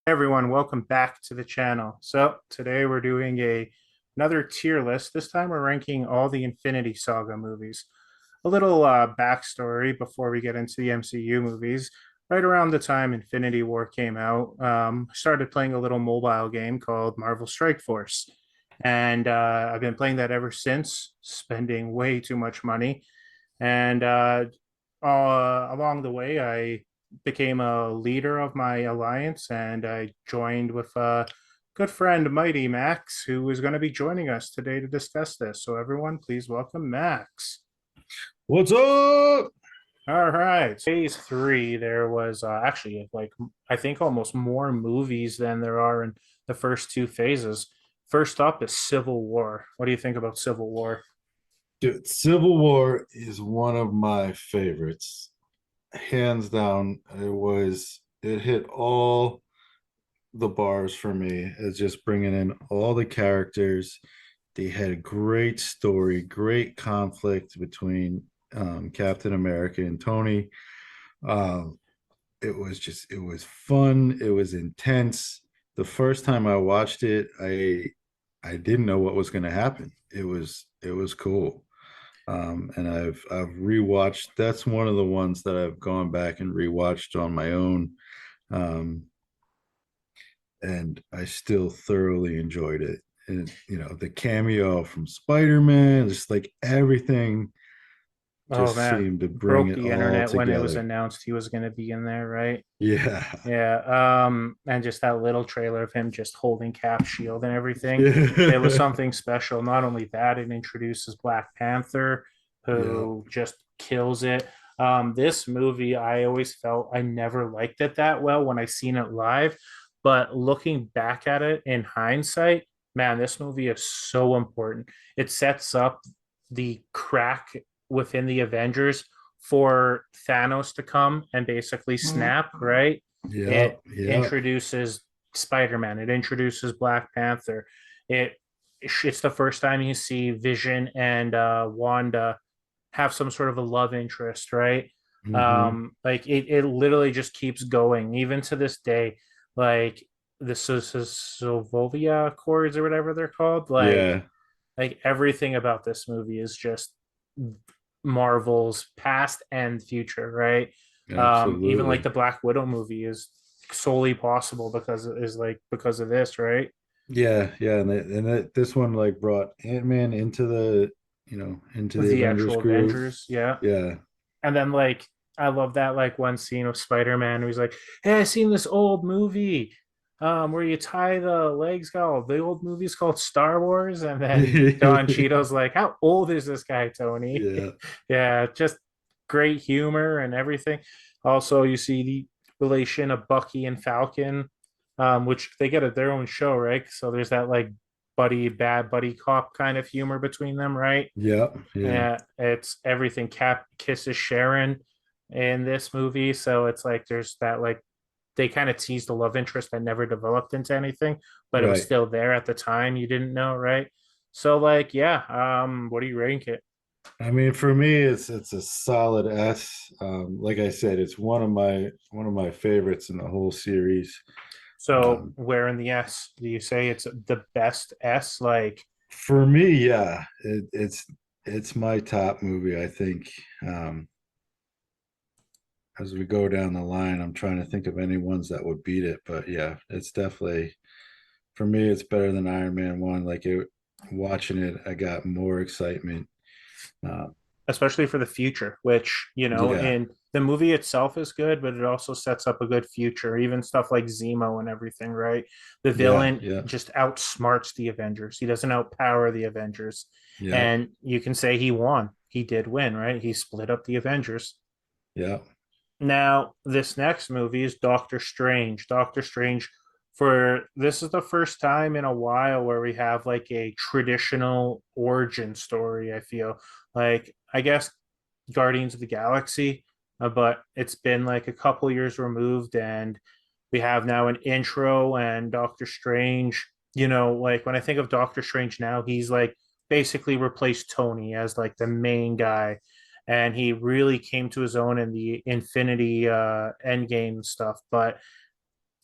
Everyone, welcome back to the channel. So today we're doing another tier list. This time we're ranking all the Infinity Saga movies. A little backstory before we get into the MCU movies. Right around the time Infinity War came out, I started playing a little mobile game called Marvel Strike Force. And I've been playing that ever since, spending way too much money. And along the way, I became a leader of my alliance, and I joined with a good friend, Mighty Max, who is going to be joining us today to discuss this. So, everyone, please welcome Max. What's up? All right. Phase three, there was actually like, I think almost more movies than there are in the first two phases. First up is Civil War. What do you think about Civil War? Dude, Civil War is one of my favorites. Hands down, it hit all the bars for me as just bringing in all the characters. They had a great story, great conflict between Captain America and Tony. Um, it was fun. It was intense. The first time I watched it, I didn't know what was going to happen. It was cool. And I've rewatched. That's one of the ones that I've gone back and rewatched on my own, um, and I still thoroughly enjoyed it. And the cameo from Spider-Man, just like everything, Oh just man, seemed to bring broke it the all internet when it was together. announced he was going to be in there, right? Yeah, And just that little trailer of him just holding Cap shield and everything. It was yeah, something special. Not only that, it introduces Black Panther, yeah. who just kills it. This movie, I always felt I never liked it that well when I seen it live, but looking back at it in hindsight, man, this movie is so important. It sets up the crack within the Avengers for Thanos to come and basically snap, right? Yeah, It yeah. introduces Spider-Man, it introduces Black Panther. It it's the first time you see Vision and Wanda have some sort of a love interest, right? Hmm. Like it literally just keeps going, even to this day. Like the Sokovia Accords or whatever they're called. Yeah, Like everything about this movie is just Marvel's past and future, right? Even like absolutely. the Black Widow movie is solely possible because of this, right? Yeah, yeah, this one like brought Ant-Man into into the The Avengers actual group. Avengers, yeah. Yeah. And then like I love that like one scene of Spider-Man where he's like, "Hey, I seen this old movie where you tie the legs called the old movie's called Star Wars." And then Don Cheadle's like, "How old is this guy, Tony?" Yeah. Yeah, just great humor and everything. Also, you see the relation of Bucky and Falcon, which they get at their own show, right? So there's that like bad buddy cop kind of humor between them, right? Yeah. Yeah. Yeah, it's everything. Cap kisses Sharon in this movie, so it's like there's that like they kind of teased the love interest that never developed into anything, but it was Right. still there at the time. You didn't know, right? So like, yeah. What do you rank it? I mean, for me, it's a solid S. Like I said, it's one of my favorites in the whole series. So Um, where in the S do you say it's the best S? Like, for me, yeah, it's my top movie. I think. As we go down the line, I'm trying to think of any ones that would beat it, but yeah, it's definitely for me. It's better than Iron Man one. Watching it, I got more excitement. Uh, especially for the future, which, yeah, in the movie itself is good, but it also sets up a good future, even stuff like Zemo and everything, right? The yeah, villain yeah, just outsmarts the Avengers. He doesn't outpower the Avengers. yeah, And you can say he won. He did win, right? He split up the Avengers. yeah. Now, this next movie is Doctor Strange. Doctor Strange, for this is the first time in a while where we have like a traditional origin story, I feel. Like, I guess Guardians of the Galaxy, but it's been like a couple years removed, and we have now an intro and Doctor Strange. Like when I think of Doctor Strange now, he's like basically replaced Tony as like the main guy, and he really came to his own in the Infinity Endgame stuff. But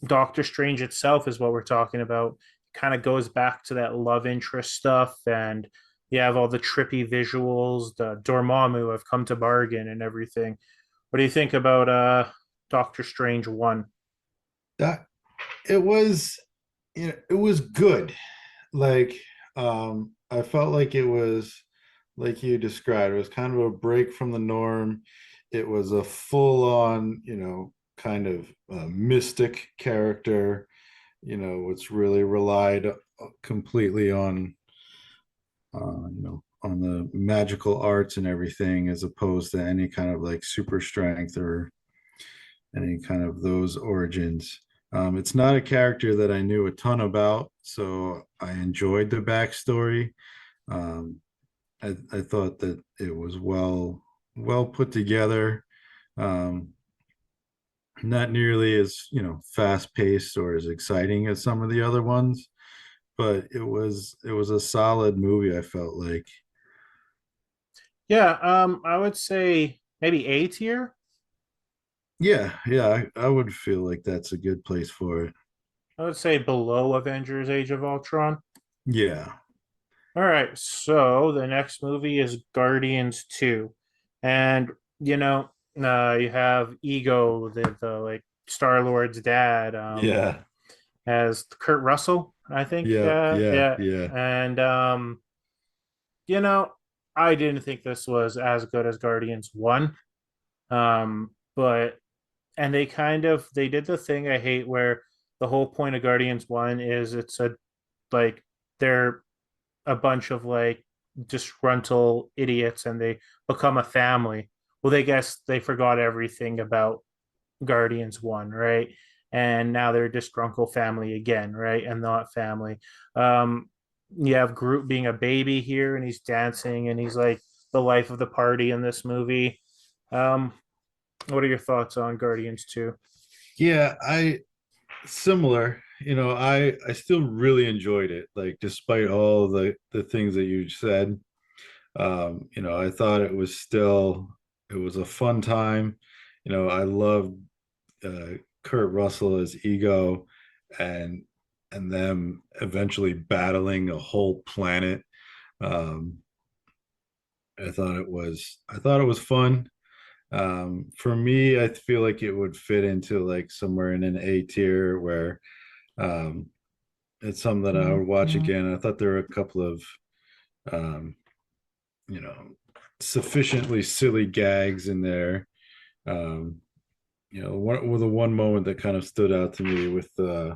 Doctor Strange itself is what we're talking about. Kind of goes back to that love interest stuff, and you have all the trippy visuals. The Dormammu have come to bargain and everything. What do you think about Doctor Strange 1? That it was, it was good. Like, I felt like it was like you described. It was kind of a break from the norm. It was a full on, kind of mystic character, which really relied completely on the magical arts and everything, as opposed to any kind of like super strength or any kind of those origins. It's not a character that I knew a ton about, so I enjoyed the backstory. Um, I thought that it was well put together. Um, Not nearly as fast paced or as exciting as some of the other ones, but it was a solid movie. I felt like. Yeah, I would say maybe A tier. Yeah, I would feel like that's a good place for it. I would say below Avengers Age of Ultron. Yeah, All right, so the next movie is Guardians 2. And you have Ego, the like Star-Lord's dad, yeah, as Kurt Russell, I think. yeah, yeah, Yeah. yeah. And you know, I didn't think this was as good as Guardians 1. But and they did the thing I hate where the whole point of Guardians 1 is it's a like they're a bunch of like disgruntled idiots and they become a family. Well, they guess they forgot everything about Guardians 1, right? And now they're a disgruntled family again, right? And not family. Um, you have Groot being a baby here and he's dancing and he's like the life of the party in this movie. Um, what are your thoughts on Guardians 2? Yeah, I similar. I still really enjoyed it. Like, despite all the things that you said, I thought it was a fun time. I loved Kurt Russell as Ego, and them eventually battling a whole planet. Um, I thought it was fun. For me, I feel like it would fit into like somewhere in an A tier where um, it's something that I would watch again. I thought there were a couple of um, you know sufficiently silly gags in there. Um, one with the one moment that kind of stood out to me with uh,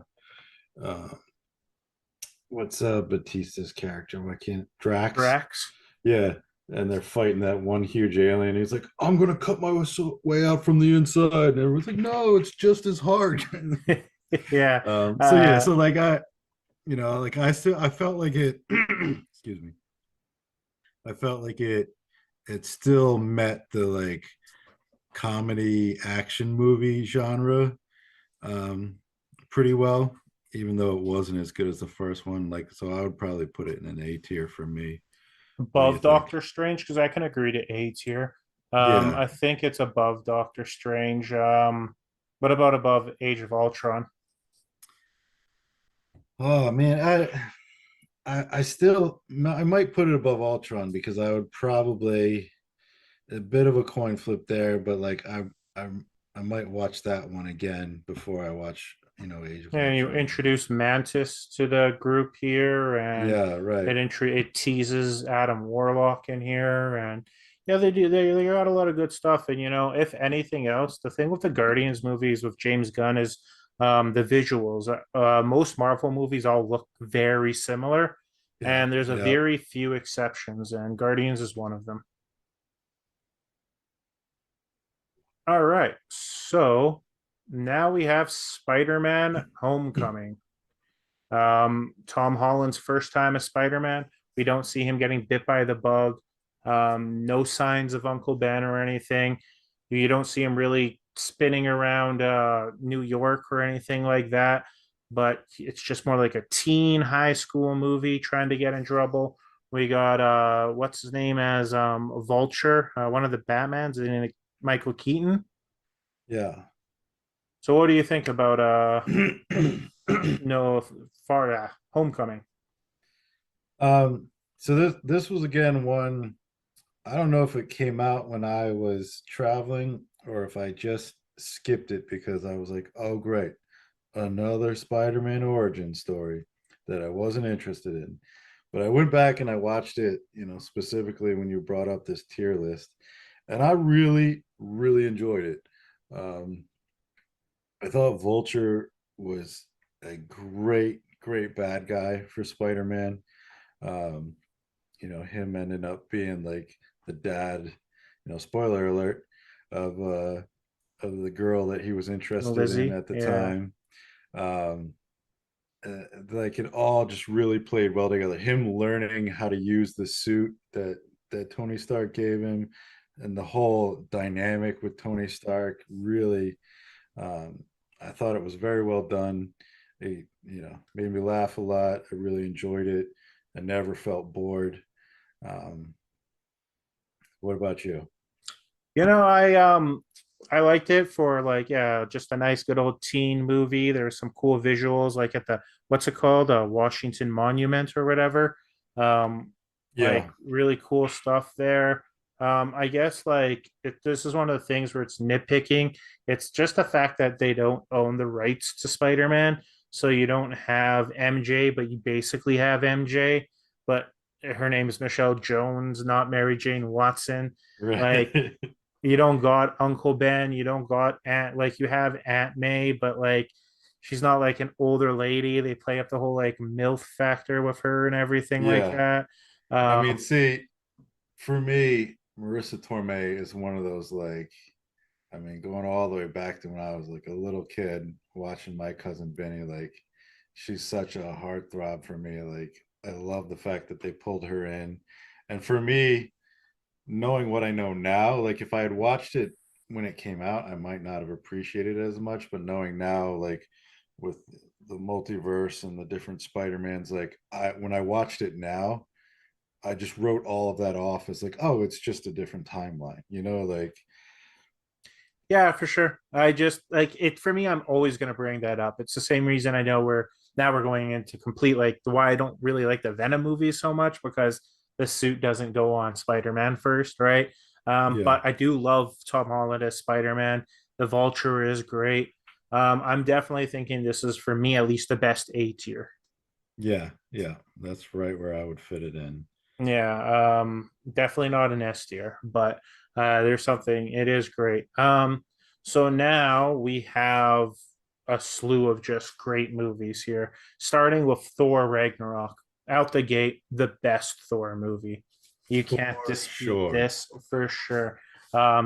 what's Batista's character? Why can't Drax? Drax? Yeah, and they're fighting that one huge alien. He's like, "I'm gonna cut my way out from the inside," and everyone's like, "No, it's just as hard." Yeah. So yeah, Uh, so like I felt like it. Excuse me. I felt like it still met the like comedy action movie genre um pretty well, even though it wasn't as good as the first one. Like, so I would probably put it in an A tier for me. What do you above think? Doctor Strange because I can agree to A tier. Yeah. I think it's above Doctor Strange. What about above Age of Ultron? Oh man, I still I might put it above Ultron because I would probably a bit of a coin flip there, but like I I might watch that one again before I watch Age of And you Ultron. introduce Mantis to the group here, and Yeah, right. it teases Adam Warlock in here, and yeah, they got a lot of good stuff. And if anything else, the thing with the Guardians movies with James Gunn is the visuals. Most Marvel movies all look very similar, Yeah, and there's a yeah. very few exceptions, and Guardians is one of them. All right, so now we have Spider-Man Homecoming. Tom Holland's first time as Spider-Man. We don't see him getting bit by the bug. No signs of Uncle Ben or anything. You don't see him really spinning around New York or anything like that. But it's just more like a teen high school movie trying to get in trouble. We got what's his name as Vulture, one of the Batmans, and Michael Keaton. Yeah. So what do you think about no far Homecoming? so this was again one. I don't know if it came out when I was traveling or if I just skipped it because I was like, oh great, another Spider-Man origin story that I wasn't interested in. But I went back and I watched it, specifically when you brought up this tier list, and I really, really enjoyed it. Um, I thought Vulture was a great, great bad guy for Spider-Man. Um, him ending up being like the dad, spoiler alert, of the girl that he was interested in Lizzie, at the yeah. time. Um, like it all just really played well together. Him learning how to use the suit that Tony Stark gave him, and the whole dynamic with Tony Stark really, um, I thought it was very well done. It made me laugh a lot. I really enjoyed it. I never felt bored. Um, what about you? I liked it for like yeah, just a nice good old teen movie. There's some cool visuals like at the what's it called? Washington Monument or whatever. Like Yeah, really cool stuff there. I guess like this is one of the things where it's nitpicking. It's just the fact that they don't own the rights to Spider-Man. So you don't have MJ, but you basically have MJ, but her name is Michelle Jones, not Mary Jane Watson. Like right. you don't got Uncle Ben, you don't got Aunt like you have Aunt May, but like she's not like an older lady. They play up the whole like MILF factor with her and everything like Yeah. that. I mean, Um, see, for me, Marissa Tomei is one of those like, I mean, going all the way back to when I was like a little kid watching my cousin Benny, like she's such a heartthrob for me. Like I love the fact that they pulled her in. And for me, knowing what I know now, like if I had watched it when it came out, I might not have appreciated it as much. But knowing now, like with the multiverse and the different Spider-Mans, like when I watched it now, I just wrote all of that off as like, oh, it's just a different timeline, like yeah, for sure. I just like it for me, I'm always gonna bring that up. It's the same reason I know we're going into complete like why I don't really like the Venom movies so much because the suit doesn't go on Spider-Man first, right? yeah, But I do love Tom Holland as Spider-Man. The Vulture is great. I'm definitely thinking this is for me at least the best A tier. yeah, yeah. That's right where I would fit it in. Yeah, definitely not an S tier, but there's something. It is great. So now we have a slew of just great movies here, starting with Thor Ragnarok. Out the gate, the best Thor movie. You can't For dispute sure. this for sure.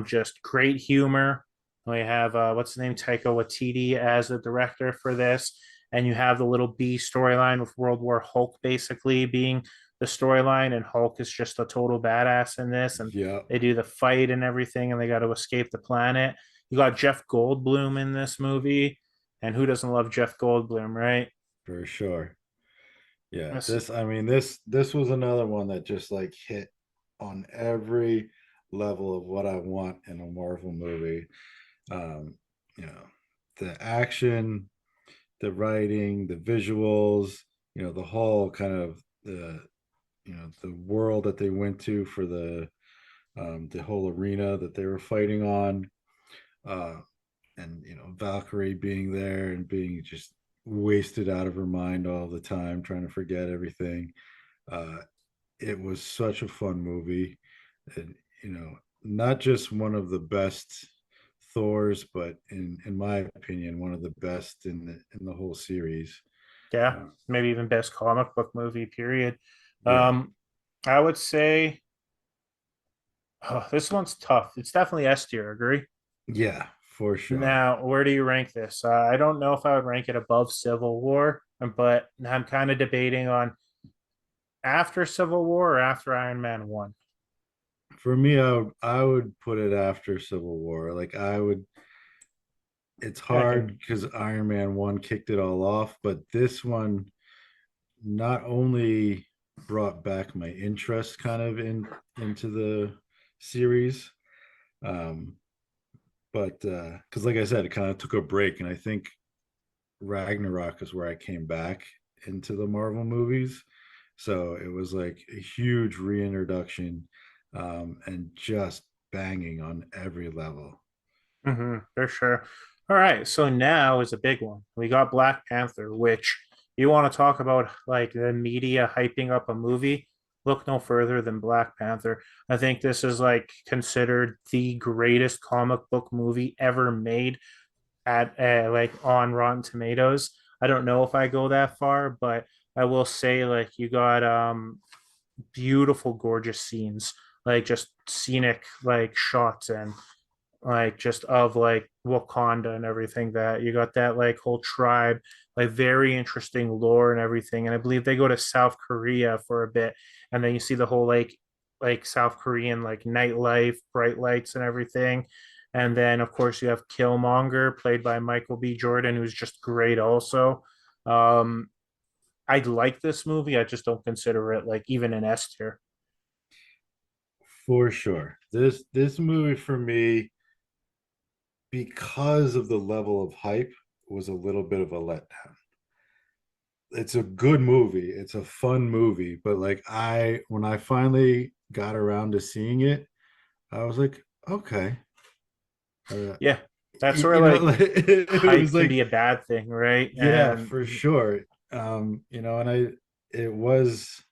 Just great humor. We have what's the name, Taika Waititi as the director for this, and you have the little B storyline with World War Hulk basically being the storyline, and Hulk is just a total badass in this, and Yeah, they do the fight and everything, and they got to escape the planet. You got Jeff Goldblum in this movie, and who doesn't love Jeff Goldblum, right? for sure. Yeah, This, this was another one that just like hit on every level of what I want in a Marvel movie. Um, you know, the action, the writing, the visuals, the whole kind of the world that they went to for the whole arena that they were fighting on. Uh, and Valkyrie being there and being just wasted out of her mind all the time, trying to forget everything. Uh, it was such a fun movie, and not just one of the best Thors, but in my opinion, one of the best in the whole series. yeah, Uh, maybe even best comic book movie, period. yeah, Um, I would say this one's tough. It's definitely S tier, agree? yeah, for sure. Now, where do you rank this? I don't know if I would rank it above Civil War, but I'm kind of debating on after Civil War or after Iron Man 1. For me, I would put it after Civil War. Like I would, it's I hard can, because Iron Man 1 kicked it all off, but this one not only brought back my interest kind of into the series, um, but because like I said, it kind of took a break, and I think Ragnarok is where I came back into the Marvel movies. So it was like a huge reintroduction, and just banging on every level. For sure. All right, so now is a big one. We got Black Panther, which you want to talk about like the media hyping up a movie. Look no further than Black Panther. I think this is like considered the greatest comic book movie ever made at like on Rotten Tomatoes. I don't know if I go that far, but I will say like you got beautiful, gorgeous scenes, like just scenic like shots and like just of like Wakanda and everything that you got that like whole tribe, like very interesting lore and everything. And I believe they go to South Korea for a bit, and then you see the whole like South Korean like nightlife, bright lights and everything. And then of course you have Killmonger played by Michael B. Jordan, who's just great also. Um I like this movie. I just don't consider it like even an S tier. For sure. This movie for me, because of the level of hype, was a little bit of a letdown. It's a good movie. It's a fun movie, but like I when I finally got around to seeing it, I was like, okay. Uh, Yeah, that's where you know, like like, it hype was can like, be a bad thing, right? yeah, And for sure. And it was,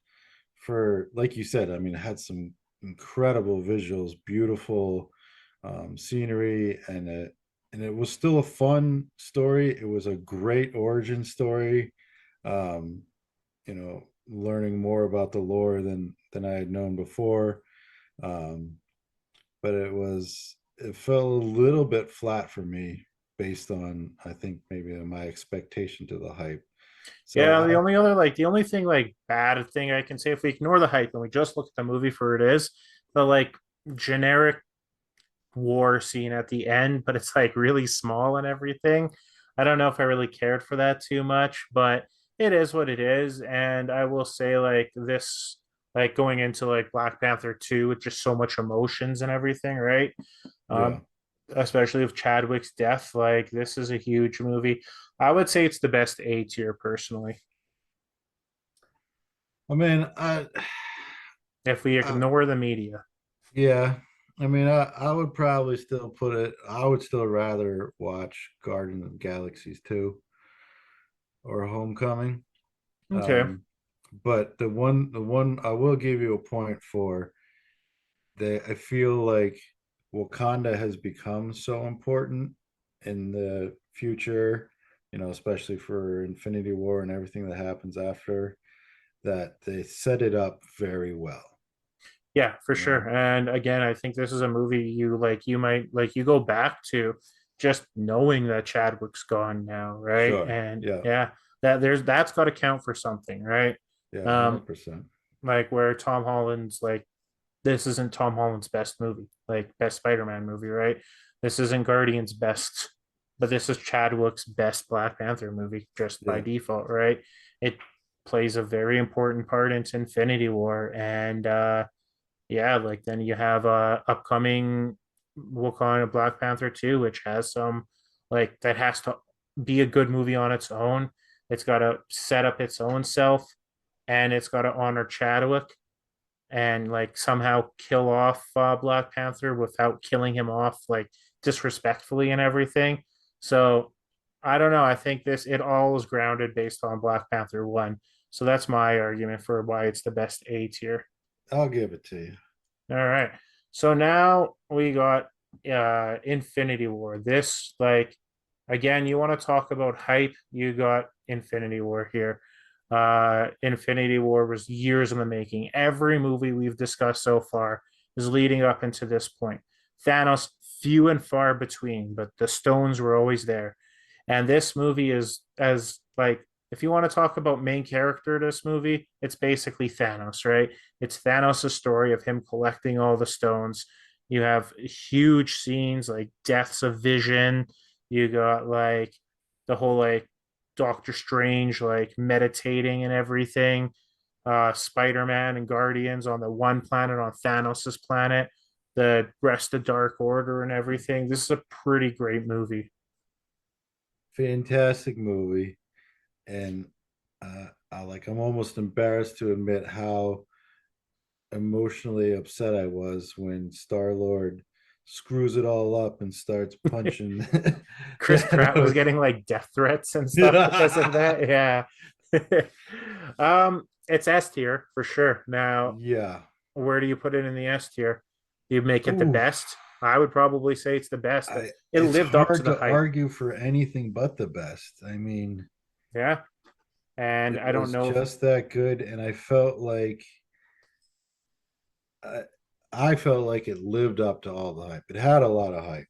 for like you said, I mean, it had some incredible visuals, beautiful scenery, and it was still a fun story. It was a great origin story. Um, Learning more about the lore than I had known before. Um, but it felt a little bit flat for me based on, I think, maybe my expectation to the hype. So yeah, the only thing like bad thing I can say, if we ignore the hype and we just look at the movie for it, is the like generic war scene at the end, but it's like really small and everything. I don't know if I really cared for that too much, but it is what it is. And I will say like this, like going into like Black Panther 2 with just so much emotions and everything, right? yeah, Um, Especially with Chadwick's death, like this is a huge movie. I would say it's the best A tier personally. I mean, If we I ignore the media. yeah, I mean, I would probably still put it. I would still rather watch Garden of Galaxies 2 or Homecoming. Okay. Um, but the one I will give you a point for, they I feel like Wakanda has become so important in the future, especially for Infinity War and everything that happens after, that they set it up very well. Yeah, for You know, sure. And again, I think this is a movie you like you might like you go back to just knowing that Chadwick's gone now, right? sure, And yeah, yeah, that's got to count for something, right? yeah, Um 100%. like where Tom Holland's like this isn't Tom Holland's best movie, like best Spider-Man movie, right? This isn't Guardian's best, but this is Chadwick's best Black Panther movie just by Yeah, default, right? It plays a very important part into Infinity War and yeah, like then you have upcoming Wakanda Black Panther 2, which has some like that has to be a good movie on its own. It's got to set up its own self and it's got to honor Chadwick and like somehow kill off Black Panther without killing him off like disrespectfully and everything. So I don't know. I think this it all is grounded based on Black Panther 1. So that's my argument for why it's the best A tier. I'll give it to you. All right. So now we got Infinity War. This like again, you want to talk about hype, you got Infinity War here. Infinity War was years in the making. Every movie we've discussed so far is leading up into this point. Thanos few and far between, but the stones were always there. And this movie is as like if you want to talk about main character of this movie, it's basically Thanos, right? It's Thanos' story of him collecting all the stones. You have huge scenes like deaths of Vision. You got like the whole like Doctor Strange like meditating and everything. Spider-Man and Guardians on the one planet on Thanos's planet. the rest of Dark Order and everything. This is a pretty great movie. Fantastic movie. And I'm almost embarrassed to admit how emotionally upset I was when Star Lord screws it all up and starts punching. Chris Pratt was getting like death threats and stuff because of that. Yeah. It's S tier for sure. Now, Yeah. where do you put it in the S tier? You make it the Ooh, best. I would probably say it's the best. It it's lived up to hard the to hype. argue for anything but the best. I mean, Yeah. And it I don't was know if just that good, and I, I felt like it lived up to all the hype. It had a lot of hype,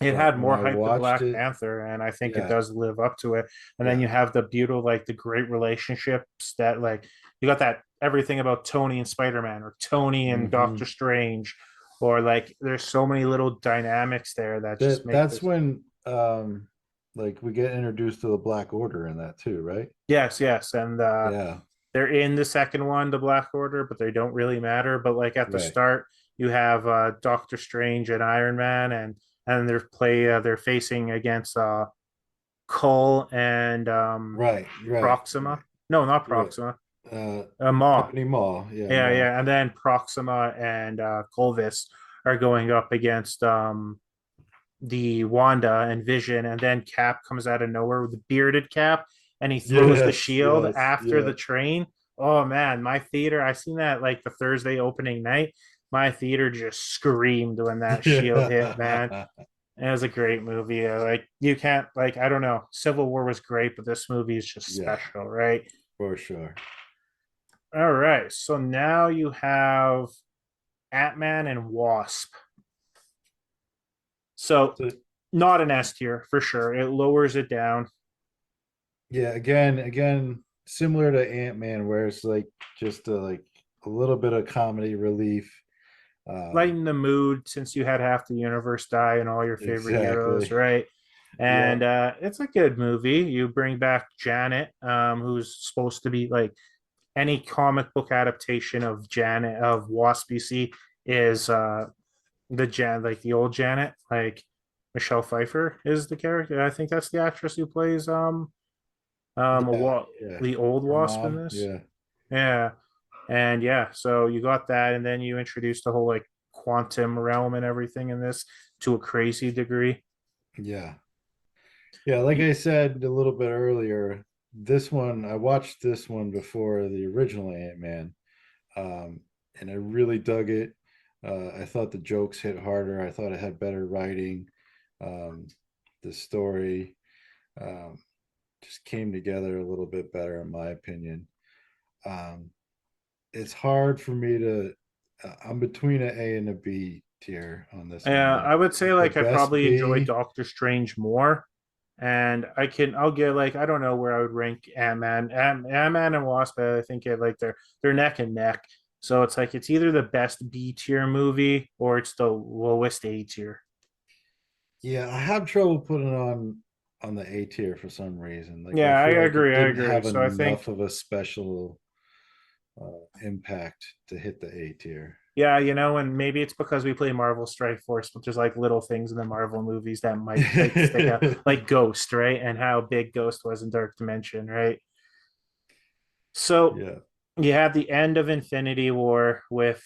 it but had when more I hype than watched Black it, Panther, and I think it yeah, does live up to it. And then yeah, you have the beautiful, like the great relationships that, like, you got that everything about Tony and Spider Man, or Tony and Doctor hmm Strange, or like there's so many little dynamics there that just make that's this. when like we get introduced to the Black Order in that too, right? Yes, yes, and Yeah, they're in the second one, the Black Order, but they don't really matter. But like at the right, start, you have Doctor Strange and Iron Man, and they're facing against Cole and right, right, Proxima. No, not right. Proxima. Uh, Maw. Ebony Maw, yeah, Yeah, Maw, yeah, and then Proxima and Colvis are going up against the Wanda and Vision, and then Cap comes out of nowhere with the bearded Cap, and he throws the yes, shield yes, after yeah. the train. Oh man, my theater! I seen that like the Thursday opening night. My theater just screamed when that shield hit, man. Yeah, And it was a great movie. Like you can't like I don't know. Civil War was great, but this movie is just yeah, special, right? for sure. All right. So now you have Ant-Man and Wasp. So So not an S tier for sure. It lowers it down. yeah, again, similar to Ant-Man, where it's like just a little bit of comedy relief. Um, Lighten the mood since you had half the universe die and all your favorite heroes, exactly. right? And Yep. it's a good movie. You bring back Janet, who's supposed to be like any comic book adaptation of Janet of Wasp you see is the Jan like the old Janet, like Michelle Pfeiffer is the character. I think that's the actress who plays a Yeah, yeah. the old Her Wasp in mom, this. yeah, Yeah. And yeah, so you got that, and then you introduced the whole like quantum realm and everything in this to a crazy degree. yeah. Yeah, like I said a little bit earlier, this one I watched this one before the original Ant-Man, um, and I really dug it. I thought the jokes hit harder. I thought it had better writing. Um, the story um, just came together a little bit better, in my opinion. Um, it's hard for me to. I'm between an A and a B tier on this one. Yeah, Like I would say the like I best probably enjoyed B, Doctor Strange more. And I'll get like I don't know where I would rank Ant-Man. Ant-Man and Wasp, I think it like they're neck and neck. So it's like it's either the best B tier movie or it's the lowest A tier. yeah, I have trouble putting it on the A tier for some reason. Like I Yeah, I feel like it agree. I didn't agree. have So I enough think of a special impact to hit the A tier. yeah, and maybe it's because we play Marvel Strike Force, but there's like little things in the Marvel movies that might like stick out, like Ghost, right? And how big Ghost was in Dark Dimension, right? So Yeah, you have the end of Infinity War with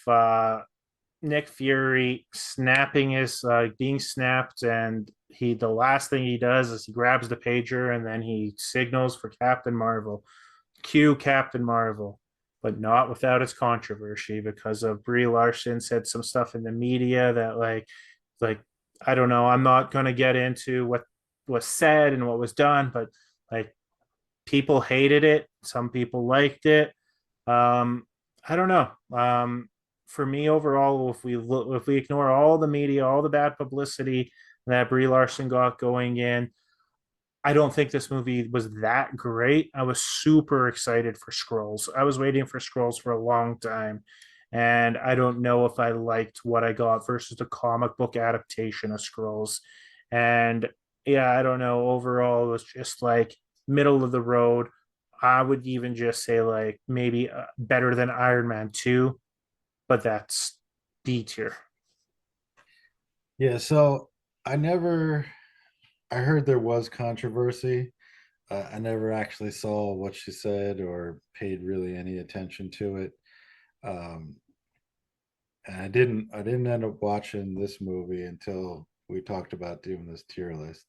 Nick Fury snapping his being snapped, and the last thing he does is he grabs the pager and then he signals for Captain Marvel. Cue Captain Marvel, but not without its controversy because of Brie Larson said some stuff in the media that like I don't know. I'm not going to get into what was said and what was done, but like people hated it. Some people liked it. Um, I don't know. For me overall, if we ignore all the media, all the bad publicity that Brie Larson got going in, I don't think this movie was that great. I was super excited for Scrolls. I was waiting for Scrolls for a long time. And I don't know if I liked what I got versus the comic book adaptation of Scrolls. And yeah, I don't know. Overall, it was just like middle of the road. I would even just say like maybe better than Iron Man 2, but that's D tier. Yeah, so I never I heard there was controversy. I never actually saw what she said or paid really any attention to it. Um, and I didn't end up watching this movie until we talked about doing this tier list.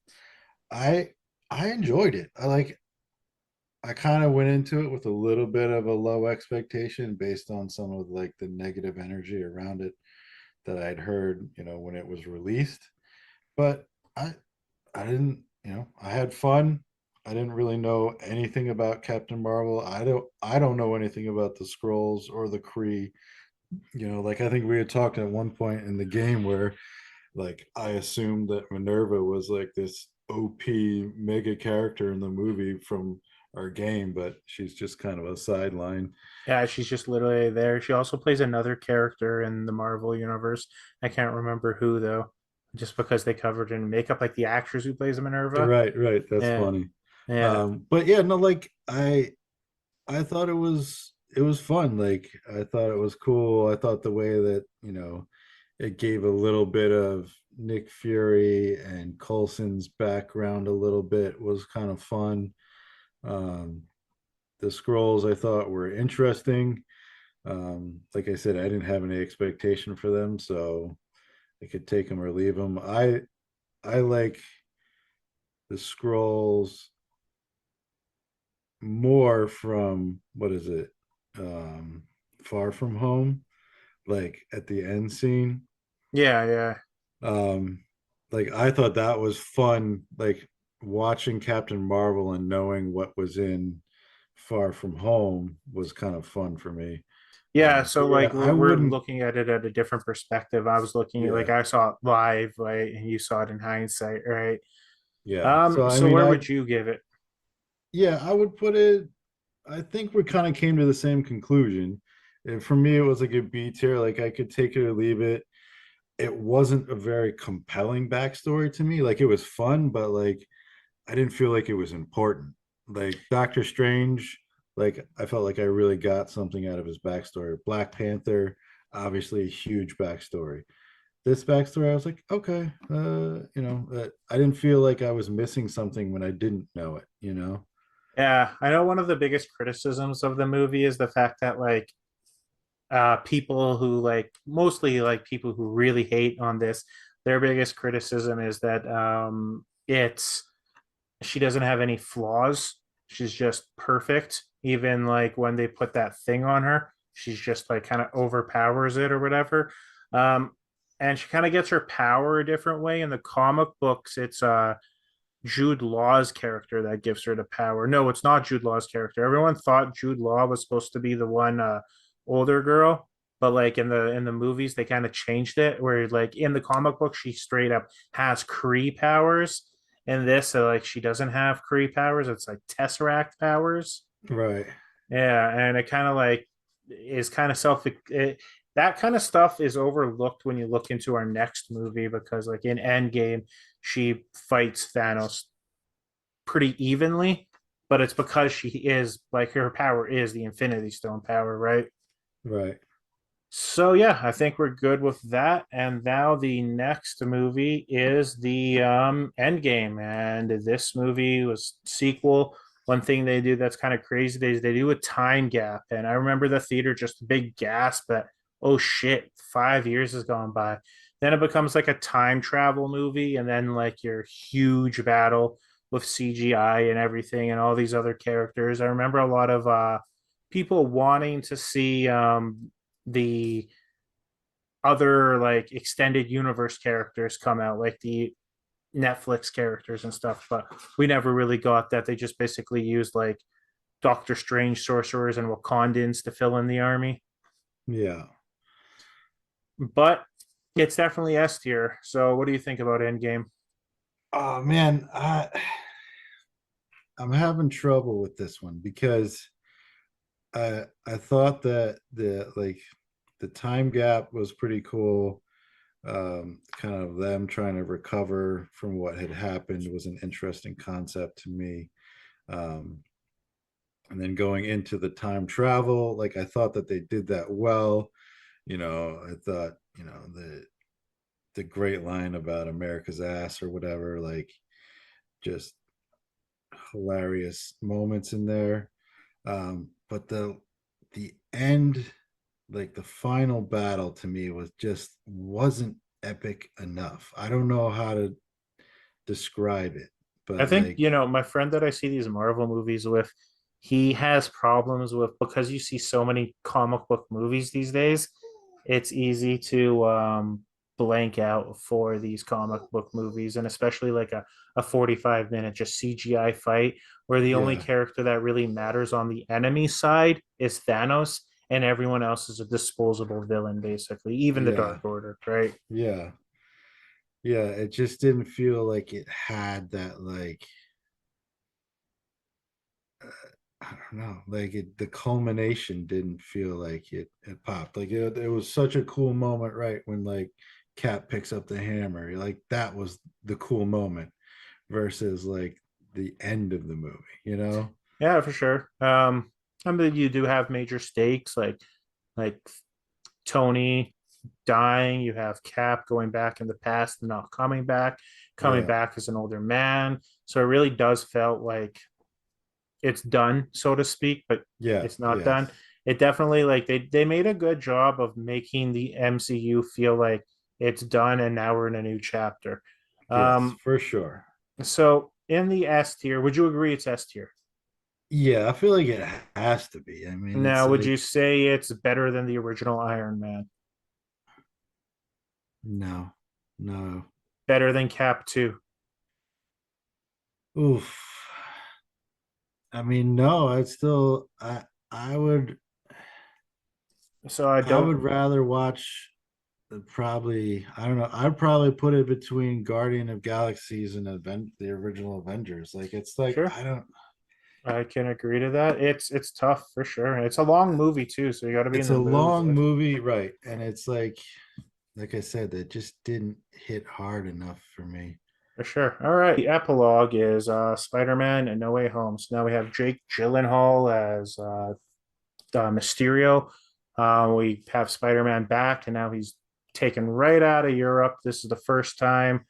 I I enjoyed it. I kind of went into it with a little bit of a low expectation based on some of like the negative energy around it that I'd heard, when it was released. But I I didn't, I had fun. I didn't really know anything about Captain Marvel. I don't know anything about the scrolls or the Kree. Like I think we had talked at one point in the game where like I assumed that Minerva was like this OP mega character in the movie from our game, but she's just kind of a sideline. Yeah, she's just literally there. She also plays another character in the Marvel universe. I can't remember who though, just because they covered in makeup, like the actress who plays Minerva. Right, right. That's Yeah, funny. yeah, But yeah, no, like I thought it was fun. Like I thought it was cool. I thought the way that, it gave a little bit of Nick Fury and Coulson's background a little bit was kind of fun. Um, the scrolls I thought were interesting. Like I said, I didn't have any expectation for them, so I could take them or leave them. I like the scrolls more from what is it? Um, Far From Home, like at the end scene. yeah, yeah. Um, like I thought that was fun, like watching Captain Marvel and knowing what was in Far From Home was kind of fun for me. Yeah, so But yeah, like I we're wouldn't. looking at it at a different perspective. I was looking at like Yeah, I saw it live, right, and you saw it in hindsight, right? yeah. So I So mean, where would you give it? I would put it. I think we kind of came to the same conclusion. For me, it was like a B tier. Like I could take it or leave it. It wasn't a very compelling backstory to me. Like it was fun, but like I didn't feel like it was important. Like Doctor Strange, like I felt like I really got something out of his backstory. Black Panther, obviously a huge backstory. This backstory, I was like, okay, I didn't feel like I was missing something when I didn't know it. Yeah, I know one of the biggest criticisms of the movie is the fact that like people who like mostly like people who really hate on this, their biggest criticism is that it's she doesn't have any flaws. She's just perfect. Even like when they put that thing on her, she's just like kind of overpowers it or whatever. Um, and she kind of gets her power a different way. In the comic books, it's Jude Law's character that gives her the power. No, it's not Jude Law's character. Everyone thought Jude Law was supposed to be the one older girl, but like in the movies they kind of changed it where like in the comic book she straight up has Kree powers. In this, so like she doesn't have Kree powers. It's like Tesseract powers. Right, Yeah, and it kind of like is kind of that kind of stuff is overlooked when you look into our next movie because like in Endgame she fights Thanos pretty evenly, but it's because she is like her power is the Infinity Stone power, right? right. So yeah, I think we're good with that. And now the next movie is the Endgame, and this movie was sequel. One thing they do that's kind of crazy is they do a time gap, and I remember the theater just a big gasp that oh shit, 5 years has gone by. Then it becomes like a time travel movie, and then like your huge battle with CGI and everything, and all these other characters. I remember a lot of people wanting to see the other like extended universe characters come out, like the Netflix characters and stuff, but we never really got that. They just basically used like Doctor Strange sorcerers and Wakandans to fill in the army. Yeah. But it's definitely S tier. So what do you think about Endgame? Oh man, I'm having trouble with this one because I thought that the time gap was pretty cool. Kind of them trying to recover from what had happened was an interesting concept to me. Um, and then going into the time travel, like I thought that they did that well. I thought, the great line about America's ass or whatever, like just hilarious moments in there. But the end, like the final battle to me was just wasn't epic enough. I don't know how to describe it, I but think, like you know, my friend that I see these Marvel movies with, he has problems with because you see so many comic book movies these days, it's easy to blank out for these comic book movies, and especially like a 45-minute just CGI fight where the only yeah, character that really matters on the enemy side is Thanos, and everyone else is a disposable villain, basically, even the yeah, Dark Order, right? yeah, yeah. It just didn't feel like it had that like I don't know, like the culmination didn't feel like it popped. Like it was such a cool moment, right? When like Cap picks up the hammer, like that was the cool moment versus like the end of the movie, you know? Yeah, for sure. I mean, you do have major stakes like Tony dying. You have Cap going back in the past and not coming Yeah, back as an older man. So it really does felt like it's done, so to speak, but yeah, it's not yes, done. It definitely like they made a good job of making the MCU feel like it's done and now we're in a new chapter. yes, Um, for sure. so in the S tier, would you agree it's S tier? Yeah, I feel like it has to be. I mean, it's Now, would like you say it's better than the original Iron Man? no, no. Better than Cap 2? Oof. I mean, no, I would So I I don't, would rather watch probably I don't know. I'd probably put it between Guardian of Galaxies and the original Avengers. Like it's like sure. I don't. I can agree to that. It's tough for sure. It's a long movie too, so you got to be in It's the a mood long with movie, right? And it's like I said, that just didn't hit hard enough for me. for sure. All right. The epilogue is Spider-Man and No Way Home. So now we have Jake Gyllenhaal as Mysterio. We have Spider-Man back, and now he's taken right out of Europe. This is the first time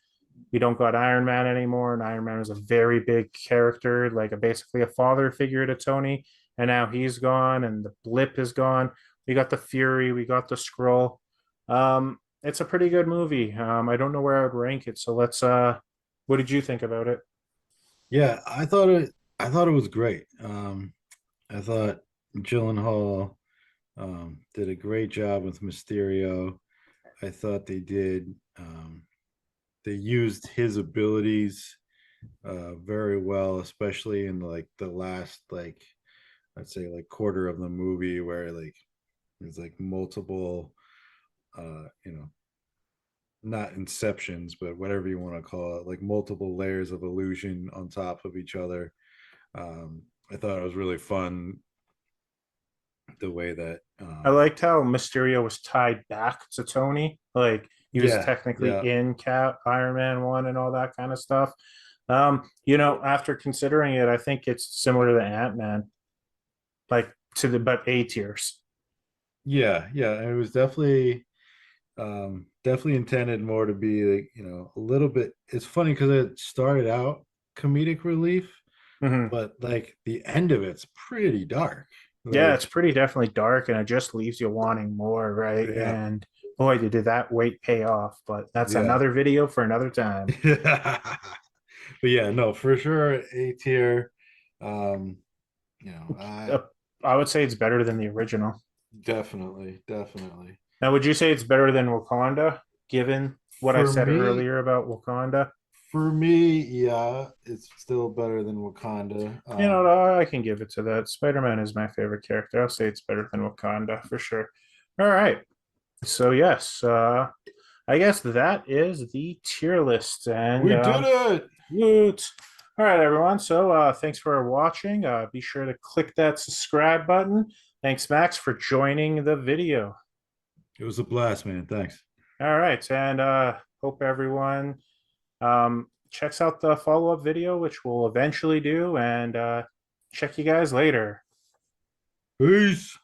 we don't got Iron Man anymore, and Iron Man was a very big character, like basically a father figure to Tony. And now he's gone, and the blip is gone. We got the Fury, we got the Scroll. It's a pretty good movie. I don't know where I would rank it, so let's. What did you think about it? Yeah, I thought it was great. I thought Gyllenhaal did a great job with Mysterio. I thought they used his abilities very well, especially in like the last like I'd say like quarter of the movie where like there's like multiple you know not inceptions but whatever you want to call it, like multiple layers of illusion on top of each other. I thought it was really fun the way that I liked how Mysterio was tied back to Tony. Like he was yeah, technically yeah, in Cap Iron Man 1 and all that kind of stuff. After considering it, I think it's similar to Ant-Man, like to the but A tiers. yeah, yeah. It was definitely intended more to be like a little bit. It's funny because it started out comedic relief, Hmm. but like the end of it's pretty dark. Yeah, it's Like pretty definitely dark and it just leaves you wanting more, right? yeah, And boy, did that weight pay off. But that's yeah. another video for another time. But yeah, no, for sure A tier. Um, I Uh, I would say it's better than the original. definitely, definitely. Now, would you say it's better than Wakanda, given what I For said me, earlier about Wakanda? yeah, it's still better than Wakanda. You know, I can give it to that. Spider-Man is my favorite character. I'll say it's better than Wakanda for sure. All right. So yes, I guess that is the tier list. And We did it. woot. All right, everyone. So thanks for watching. Be sure to click that subscribe button. Thanks, Max, for joining the video. It was a blast, man. Thanks. All right, and hope everyone checks out the follow-up video, which we'll eventually do, and check you guys later. Peace.